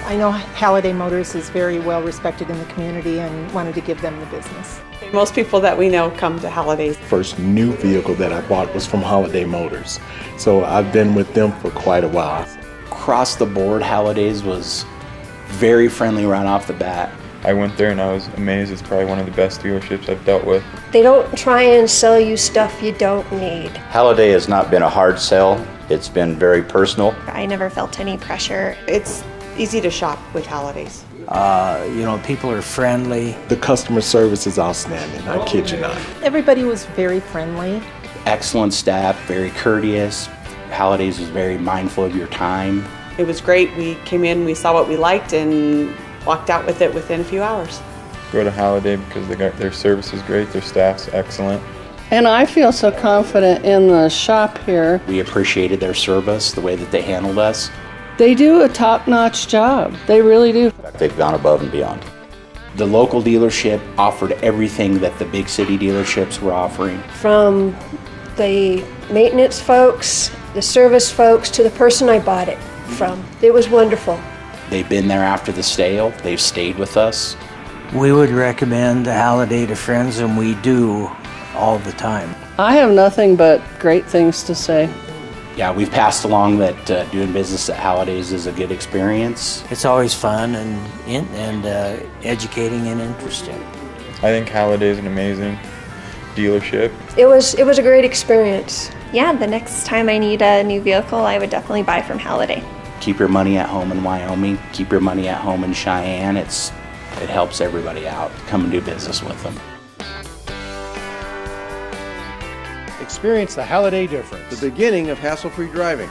I know Halliday Motors is very well respected in the community and wanted to give them the business. Most people that we know come to Halliday's. First new vehicle that I bought was from Halliday Motors, so I've been with them for quite a while. Across the board, Halliday's was very friendly right off the bat. I went there and I was amazed. It's probably one of the best dealerships I've dealt with. They don't try and sell you stuff you don't need. Halliday has not been a hard sell. It's been very personal. I never felt any pressure. It's easy to shop with Halliday's. People are friendly. The customer service is outstanding, I kid you not. Everybody was very friendly. Excellent staff, very courteous. Halliday's was very mindful of your time. It was great. We came in, we saw what we liked, and walked out with it within a few hours. Go to Halliday because their service is great, their staff's excellent. And I feel so confident in the shop here. We appreciated their service, the way that they handled us. They do a top-notch job. They really do. They've gone above and beyond. The local dealership offered everything that the big city dealerships were offering. From the maintenance folks, the service folks, to the person I bought it from. It was wonderful. They've been there after the sale. They've stayed with us. We would recommend Halliday to friends, and we do all the time. I have nothing but great things to say. Yeah, we've passed along that doing business at Halliday's is a good experience. It's always fun and educating and interesting. I think Halliday is an amazing dealership. It was a great experience. Yeah, the next time I need a new vehicle, I would definitely buy from Halliday. Keep your money at home in Wyoming. Keep your money at home in Cheyenne. It helps everybody out. Come and do business with them. Experience the Halliday difference. The beginning of hassle-free driving.